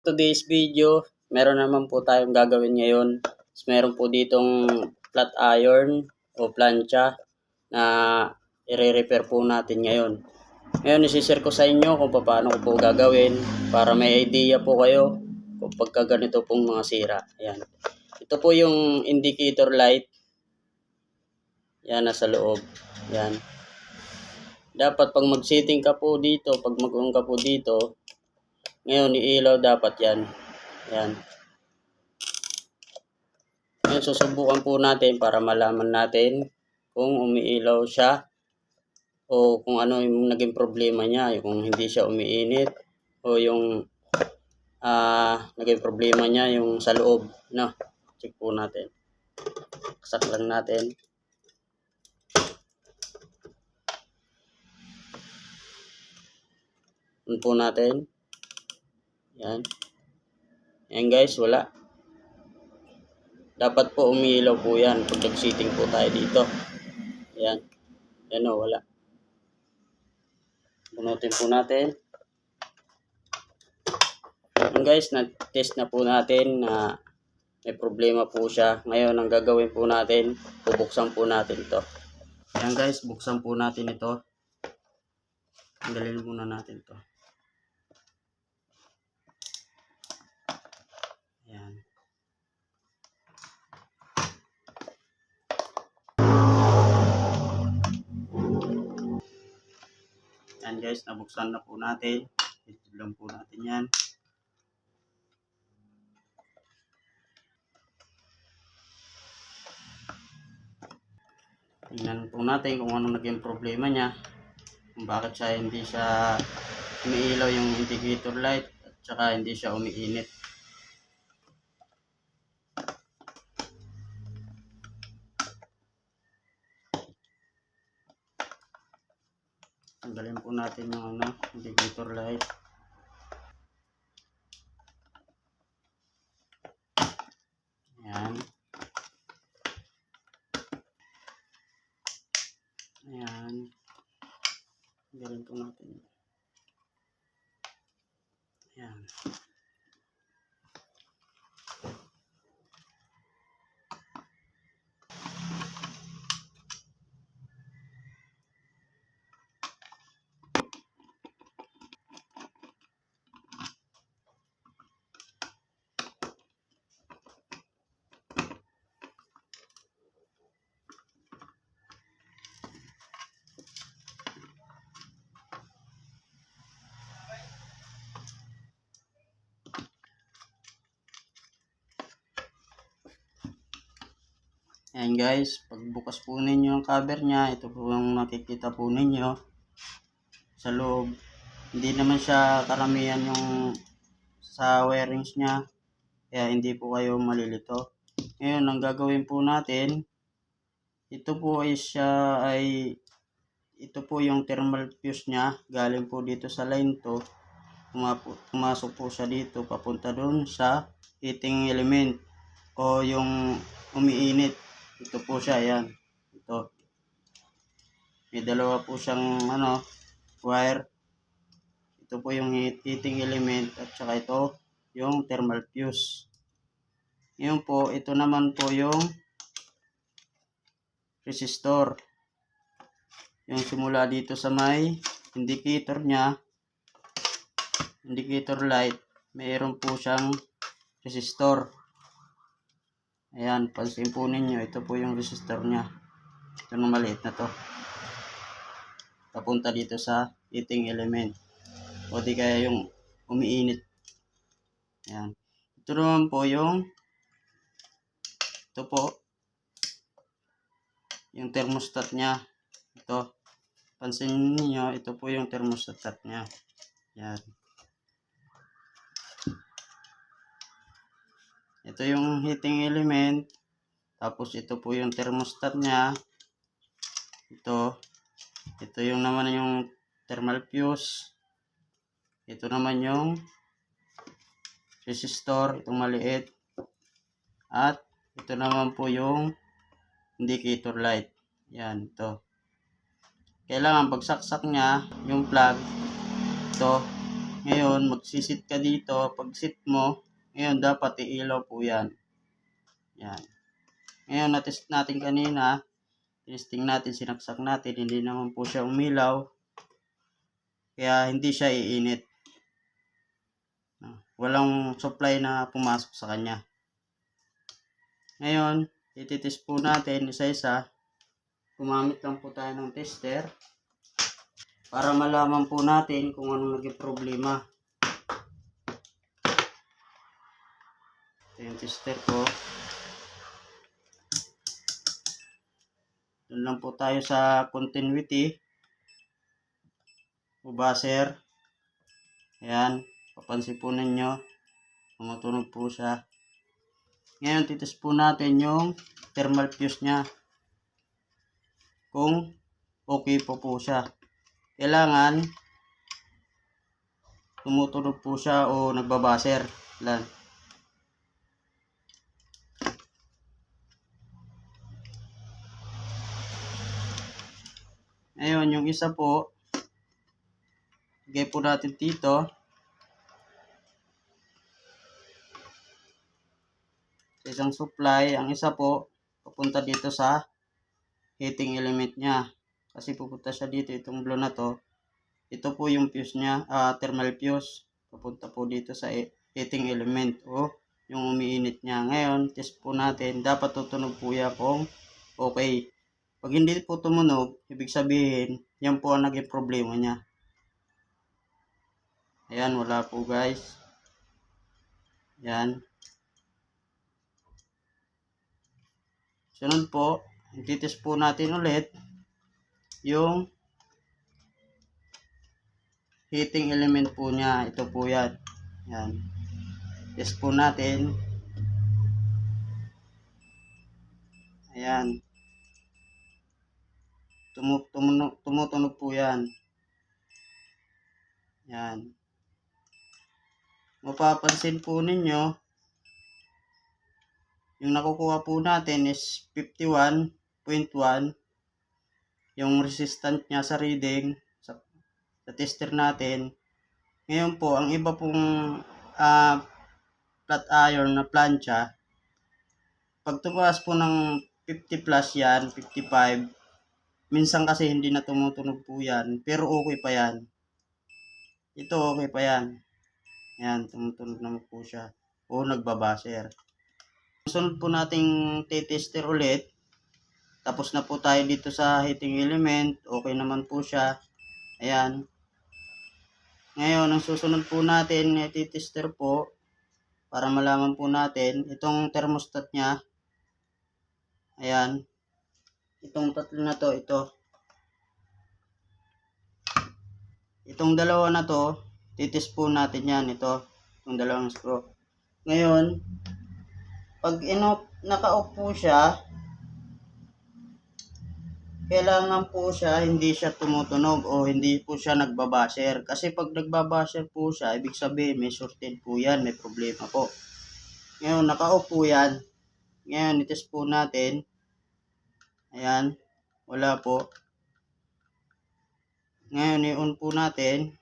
Today's video, meron naman po tayong gagawin ngayon. Meron po ditong flat iron o plancha na i-repair po natin ngayon. Ngayon, isi-share ko sa inyo kung paano ko po gagawin para may idea po kayo kung pagka ganito pong mga sira. Ayan. Ito po yung indicator light. Yan, nasa loob. Yan. Dapat pag mag-setting ka po dito, pag mag-on ka po dito, ngayon iilaw dapat yan. Yan. Ngayon susubukan po natin para malaman natin kung umiilaw siya o kung ano yung naging problema niya, kung hindi siya umiinit o yung naging problema niya yung sa loob, no? Check po natin. Saksak lang natin. On po natin. Yan. Yan guys, wala. Dapat po umiilaw po yan pag nag-setting po tayo dito. Yan. Yan o, wala. Bunutin po natin. Yan guys, na-test na po natin na may problema po siya. Ngayon, ang gagawin po natin, bubuksan po natin ito. Yan guys, buksan po natin ito. Tanggalin muna natin ito. Yan. Yan guys, nabuksan na po natin. Ito lang po natin yan. Tingnan po natin kung anong naging problema niya. Kung bakit siya hindi siya umiilaw yung indicator light at saka hindi siya umiinit. Tanggalin po natin yung indicator light. Ayan. Ayan. Tanggalin po natin. Ayan. Ayan guys, pagbukas po ninyo ang cover niya, ito po yung makikita po ninyo sa loob. Hindi naman siya karamihan yung sa wirings niya, kaya hindi po kayo malilito. Ngayon, ang gagawin po natin, ito po ito po yung thermal fuse niya, galing po dito sa line to, pumasok po siya dito, papunta doon sa heating element o yung umiinit. Ito po siya, yan. Ito. May dalawa po siyang wire. Ito po yung heating element at saka ito yung thermal fuse. Ngayon po, ito naman po yung resistor. Yung simula dito sa may indicator niya, indicator light, mayroon po siyang resistor. Ayan, pansin po ninyo, ito po yung resistor niya. Ito nung maliit na to. Papunta dito sa heating element. O di kaya yung umiinit. Ayan. Ito naman po ito po, yung thermostat niya. Ito. Pansin niyo, ito po yung thermostat niya. Ayan. Ito yung heating element. Tapos ito po yung thermostat niya. Ito yung naman yung thermal fuse. Ito naman yung resistor, itong maliit. At ito naman po yung indicator light. Yan, ito. Kailangan pagsaksak niya yung plug, ito, Ngayon, magsisit ka dito. Pag sit mo, ngayon dapat iilaw po yan. Yan. Ngayon, natest natin kanina. Testing natin, sinaksak natin. Hindi naman po siya umilaw. Kaya hindi siya iinit. Walang supply na pumasok sa kanya. Ngayon, ititest po natin isa-isa. Gumamit lang po tayo ng tester para malaman po natin kung anong naging problema. Ito yung tester ko. Doon lang po tayo sa continuity o buzzer. Ayan, papansin po ninyo, tumutunog po siya. Ngayon, titest po natin yung thermal fuse nya. Kung okay po siya. Kailangan tumutunog po siya o nagbabaser lang. Ngayon, yung isa po, lagay po natin dito. Sa isang supply, ang isa po, papunta dito sa heating element niya. Kasi pupunta siya dito, itong blue na to. Ito po yung fuse niya, thermal fuse. Papunta po dito sa heating element o yung umiinit niya. Ngayon, test po natin, dapat tutunog po yan kung okay. Pag hindi po tumunog, ibig sabihin, yan po ang naging problema niya. Ayan, wala po guys. Yan. Sunod po, ititest po natin ulit yung heating element po niya. Ito po yan. Yan. Test po natin. Ayan. Tumutunog po yan. Yan. Mapapansin po ninyo, yung nakukuha po natin is 51.1. Yung resistance niya sa reading, sa tester natin. Ngayon po, ang iba pong flat iron na plancha, pag tumaas po ng 50 plus yan, 55, minsan kasi hindi na tumutunog po yan, pero okay pa yan. Ito okay pa yan. Yan, tumutunog naman po siya. O nagbabaser. Sunod po nating tester ulit. Tapos na po tayo dito sa heating element. Okay naman po siya. Ayan. Ngayon, ang susunod po natin, tester po. Para malaman po natin, itong thermostat niya. Ayan. Itong tatlo na to, ito. Itong dalawa na to, titest po natin yan. Ito, itong dalawang screw. Ngayon, pag naka-off po siya, kailangan po siya, hindi siya tumutunog o hindi po siya nagbabaser. Kasi pag nagbabaser po siya, ibig sabihin may shorted po yan, may problema po. Ngayon, naka-off po yan. Ngayon, itest po natin. Ayan, wala po. Ngayon, i-on po natin.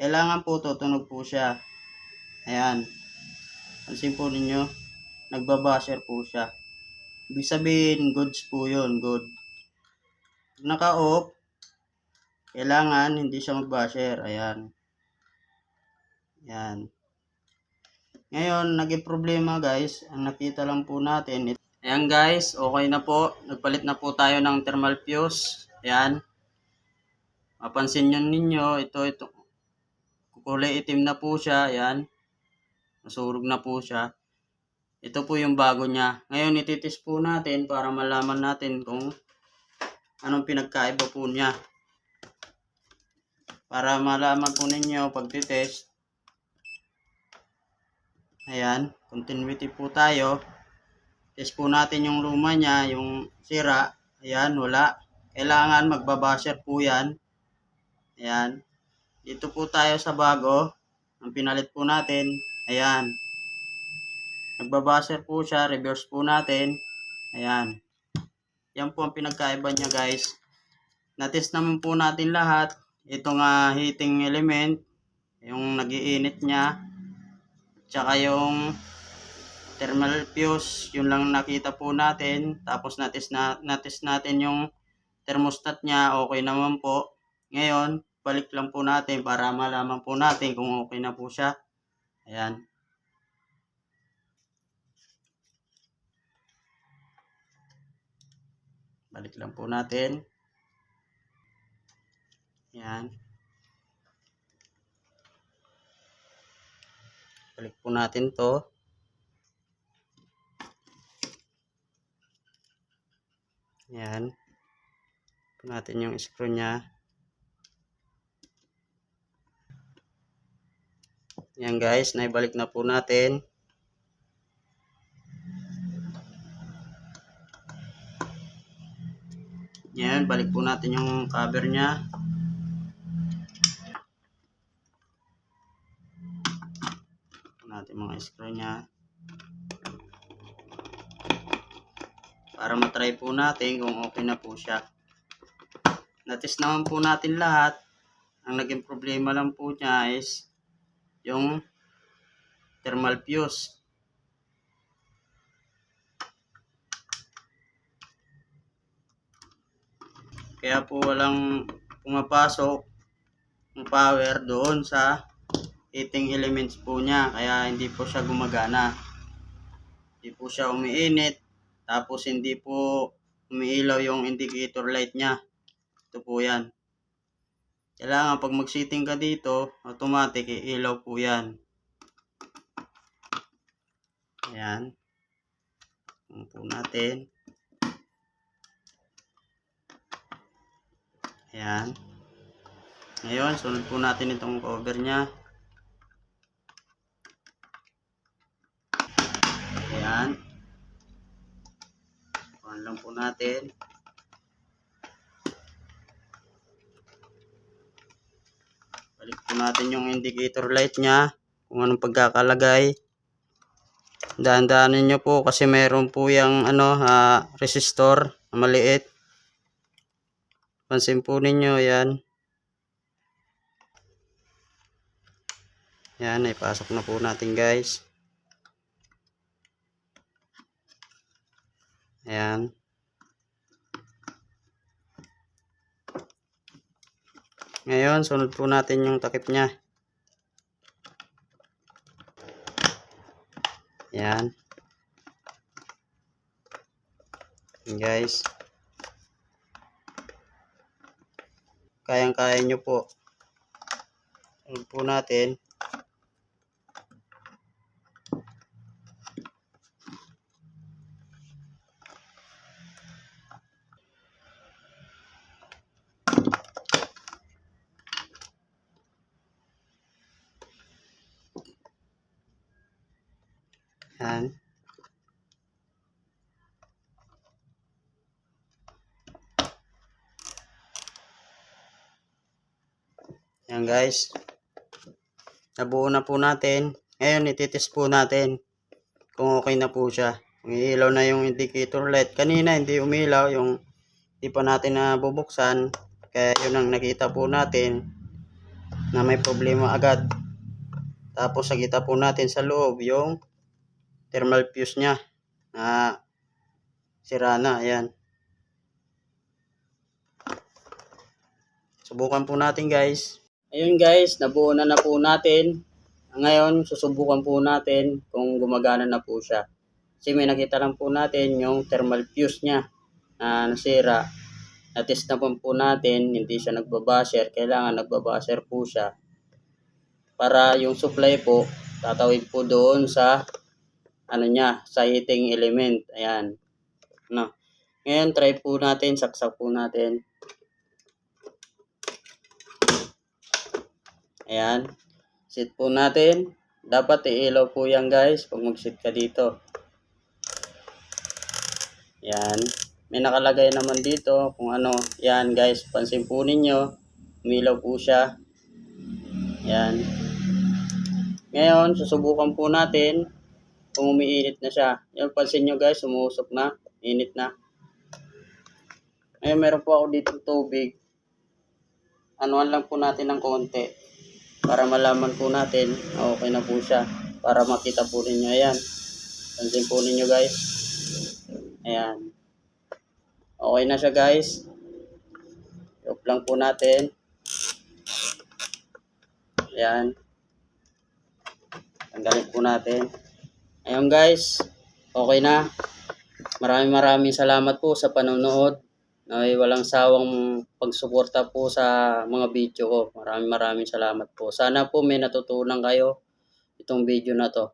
Kailangan po tutunog po siya. Ayan. Pansin po ninyo, nagbabaser po siya. Ibig sabihin, goods po yun, good. Naka-off, kailangan hindi siya mag-basher. Ayan. Ayan. Ngayon, naging problema guys, ang nakita lang po natin. Ayan guys, okay na po. Nagpalit na po tayo ng thermal fuse. Ayan. Mapansin nyo ninyo, ito, kulay itim na po siya. Ayan. Nasurog na po siya. Ito po yung bago niya. Ngayon, ititest po natin para malaman natin kung anong pinagkaiba po niya. Para malaman po ninyo pag titest. Ayan, continuity po tayo. Test po natin yung luma niya, yung sira. Ayan, wala. Kailangan magbabasher po yan. Ayan. Dito po tayo sa bago. Ang pinalit po natin. Ayan. Nagbabasher po siya. Reverse po natin. Ayan. Yan po ang pinagkaiba niya guys. Natest naman po natin lahat. itong heating element, yung nagiinit niya, tsaka yung thermal fuse, yun lang nakita po natin. Tapos natest natin yung thermostat niya, okay naman po. Ngayon, balik lang po natin para malaman po natin kung okay na po siya. Ayan. Balik lang po natin. Ayan. Balik po natin to. Ayan. Po natin yung screw niya. Ayan guys, naibalik na po natin. Ayan, balik po natin yung cover niya. Natin mga screw niya para matry po natin kung okay na po siya. Natest naman po natin lahat. Ang naging problema lang po niya is yung thermal fuse. Kaya po walang pumapasok ng power doon sa heating elements po niya, kaya hindi po siya gumagana. Hindi po siya umiinit, tapos hindi po umiilaw yung indicator light niya. Ito po yan. Kailangan pag mag-setting ka dito, automatic iilaw po yan. Ayan. Ito po natin. Ayan. Ngayon, sunod po natin itong cover niya. Ayan. Kuhan lang po natin. Balik po natin yung indicator light niya. Kung anong pagkakalagay. Daan-daanin nyo po kasi meron po yung resistor na maliit. Pansin po ninyo yan. Yan, ipasok na po natin guys. Ayan. Ngayon, sunod po natin yung takip niya. Ayan. Ayan guys. Kayang-kaya nyo po. Sunod po natin. Ayan. Ayan guys. Nabuo na po natin. Ngayon, ititest po natin kung okay na po siya. Umiilaw na yung indicator light. Kanina, hindi umilaw. Yung hindi pa natin nabubuksan. Kaya yun ang nakita po natin na may problema agad. Tapos, nakita po natin sa loob yung thermal fuse niya na sira na. Ayan. Subukan po natin guys. Ayun guys, nabuo na po natin. Ngayon, susubukan po natin kung gumagana na po siya. Kasi may nakita lang po natin yung thermal fuse niya na nasira. Na-test na po natin, hindi siya nagbabasher. Kailangan nagbabasher po siya. Para yung supply po, tatawid po doon sa sa heating element. Ayan. Ngayon, try po natin, saksak po natin. Ayan. Set po natin. Dapat iilaw po yan guys pag mag-set ka dito. Ayan. May nakalagay naman dito kung ano. Ayan guys. Pansin po ninyo. Umilaw po siya. Ayan. Ngayon, susubukan po natin kung umiinit na siya. Ayan, pansin nyo guys. Umuusok na. Init na. Ngayon, meron po ako dito tubig. anuan lang po natin ng konti para malaman po natin na okay na po siya. Para makita po ninyo. Ayan. Pansin po ninyo guys. Ayan. Okay na siya guys. I-off lang po natin. Ayan. Tanggalin po natin. Ayan guys. Okay na. Maraming salamat po sa panonood. Ay walang sawang pagsuporta po sa mga video ko. Maraming salamat po. Sana po may natutunan kayo itong video na to.